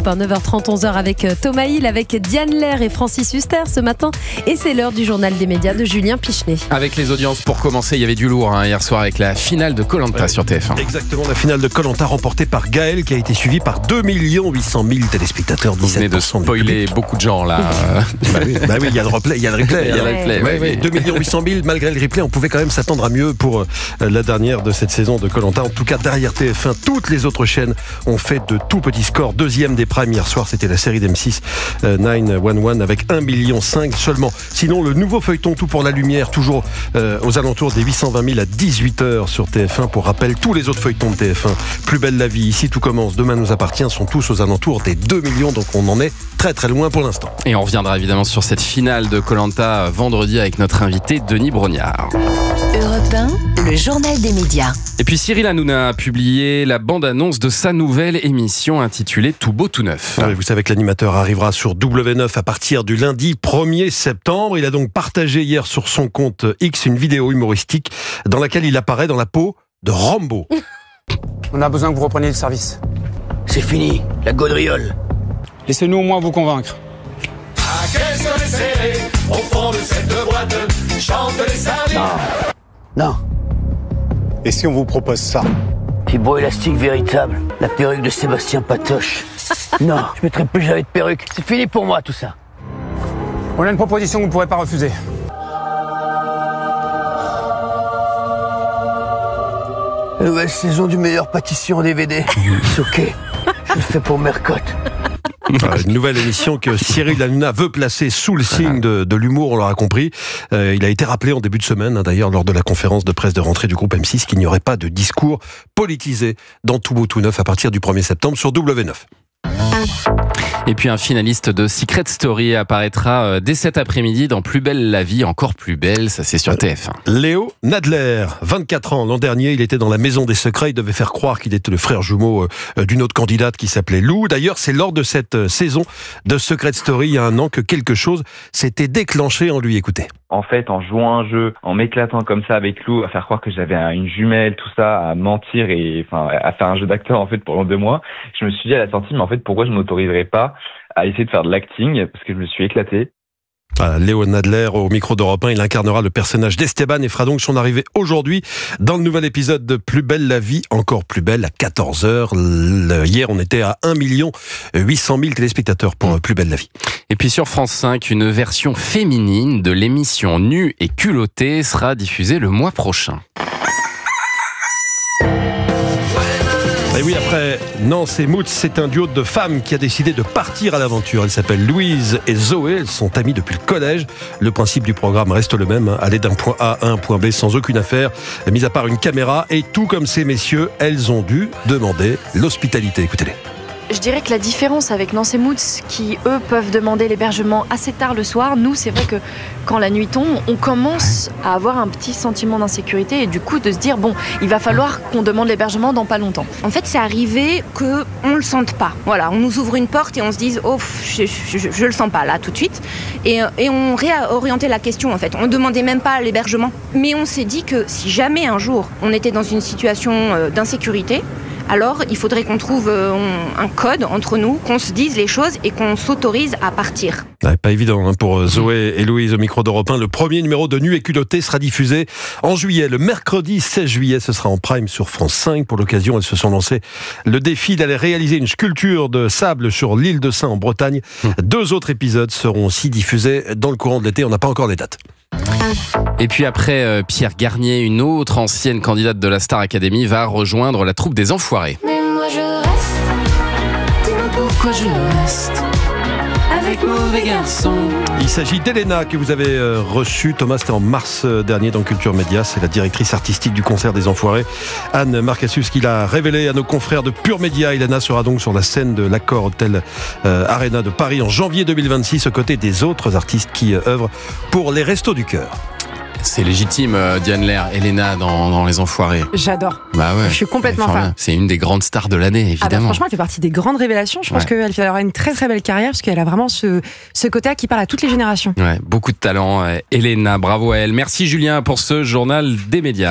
Europe 1, 9h30, 11h avec Thomas Hill, avec Diane Lair et Francis Huster ce matin. Et c'est l'heure du journal des médias de Julien Pichenet. Avec les audiences, pour commencer, il y avait du lourd hier soir avec la finale de Koh-Lanta sur TF1. Exactement, la finale de Koh-Lanta remportée par Gaël, qui a été suivie par 2 800 000 téléspectateurs. Vous venez de spoiler beaucoup de gens là. Bah oui, il y a le replay. Il y a le replay. 2 800 000, malgré le replay, on pouvait quand même s'attendre à mieux pour la dernière de cette saison de Koh-Lanta. En tout cas, derrière TF1, toutes les autres chaînes ont fait de tout petits scores. Deuxième des primes hier soir, c'était la série d'M6 911 avec 1,5 million seulement. Sinon, le nouveau feuilleton Tout pour la lumière, toujours aux alentours des 820 000 à 18h sur TF1. Pour rappel, tous les autres feuilletons de TF1, Plus belle la vie, Ici tout commence, Demain nous appartient, sont tous aux alentours des 2 millions. Donc on en est très très loin pour l'instant. Et on reviendra évidemment sur cette finale de Koh-Lanta vendredi avec notre invité Denis Brognard. Europe 1, le journal des médias. Et puis Cyril Hanouna a publié la bande-annonce de sa nouvelle émission intitulée Tout beau, tout neuf. Vous savez que l'animateur arrivera sur W9 à partir du lundi 1er septembre. Il a donc partagé hier sur son compte X une vidéo humoristique dans laquelle il apparaît dans la peau de Rambo. On a besoin que vous repreniez le service. C'est fini, la gaudriole. Laissez-nous au moins vous convaincre. Au fond de cette boîte, chante les sardines. Non. Et si on vous propose ça? Petit beau élastique véritable, la perruque de Sébastien Patoche. Non, je mettrai plus jamais de perruque. C'est fini pour moi tout ça. On a une proposition que vous ne pourrez pas refuser. Nouvelle saison du meilleur pâtissier en DVD. C'est ok, je le fais pour Mercotte. Une nouvelle émission que Cyril Hanouna veut placer sous le signe de l'humour, on l'aura compris. Il a été rappelé en début de semaine, d'ailleurs, lors de la conférence de presse de rentrée du groupe M6, qu'il n'y aurait pas de discours politisé dans Tout beau, tout neuf à partir du 1er septembre sur W9. Et puis un finaliste de Secret Story apparaîtra dès cet après-midi dans Plus belle la vie, encore plus belle, ça c'est sur TF1. Léo Nadler, 24 ans. L'an dernier, il était dans la Maison des Secrets. Il devait faire croire qu'il était le frère jumeau d'une autre candidate qui s'appelait Lou. D'ailleurs, c'est lors de cette saison de Secret Story, il y a un an, que quelque chose s'était déclenché en lui. Écoutez. En fait, en jouant un jeu, en m'éclatant comme ça avec Lou, à faire croire que j'avais une jumelle, tout ça, à mentir et à faire un jeu d'acteur en fait pendant 2 mois, je me suis dit à la sortie, mais en fait, pourquoi je m'autoriserais pas à essayer de faire de l'acting, parce que je me suis éclaté. Voilà, Léo Nadler au micro d'Europe 1, il incarnera le personnage d'Esteban et fera donc son arrivée aujourd'hui dans le nouvel épisode de Plus belle la vie, encore plus belle, à 14h. Hier, on était à 1 800 000 téléspectateurs pour Plus belle la vie. Et puis sur France 5, une version féminine de l'émission Nue et culottée sera diffusée le mois prochain. Et oui, après Nance et Moots, c'est un duo de femmes qui a décidé de partir à l'aventure. Elles s'appellent Louise et Zoé, elles sont amies depuis le collège. Le principe du programme reste le même, aller d'un point A à un point B sans aucune affaire, mis à part une caméra. Et tout comme ces messieurs, elles ont dû demander l'hospitalité. Écoutez-les. Je dirais que la différence avec Nance et Moots, qui eux peuvent demander l'hébergement assez tard le soir, nous c'est vrai que quand la nuit tombe, on commence à avoir un petit sentiment d'insécurité et du coup de se dire bon, il va falloir qu'on demande l'hébergement dans pas longtemps. En fait, c'est arrivé qu'on le sente pas. Voilà, on nous ouvre une porte et on se dise oh, je le sens pas là tout de suite. Et on réorientait la question en fait. On demandait même pas l'hébergement, mais on s'est dit que si jamais un jour on était dans une situation d'insécurité, alors il faudrait qu'on trouve un code entre nous, qu'on se dise les choses et qu'on s'autorise à partir. Pas évident pour Zoé et Louise au micro d'Europe 1. Le premier numéro de Nu et culotté sera diffusé en juillet. Le mercredi 16 juillet, ce sera en prime sur France 5. Pour l'occasion, elles se sont lancées le défi d'aller réaliser une sculpture de sable sur l'île de Sein en Bretagne. 2 autres épisodes seront aussi diffusés dans le courant de l'été. On n'a pas encore les dates. Et puis après Pierre Garnier, une autre ancienne candidate de la Star Academy va rejoindre la troupe des Enfoirés. Mais moi je reste, dis-moi pourquoi je reste avec mauvais garçon. Il s'agit d'Elena que vous avez reçue, Thomas, c'était en mars dernier dans Culture Média. C'est la directrice artistique du concert des Enfoirés, Anne Marcassus, qui l'a révélé à nos confrères de Pure Média. Elena sera donc sur la scène de l'Accor Hotel Arena de Paris en janvier 2026, aux côtés des autres artistes qui œuvrent pour les Restos du Cœur. C'est légitime, Diane Lair, Elena dans Les Enfoirés. J'adore. Bah ouais. Je suis complètement fan. C'est une des grandes stars de l'année, évidemment. Franchement, elle fait partie des grandes révélations. Je pense qu'elle aura une très très belle carrière parce qu'elle a vraiment ce côté-là qui parle à toutes les générations. Ouais, beaucoup de talent. Elena, bravo à elle. Merci Julien pour ce journal des médias.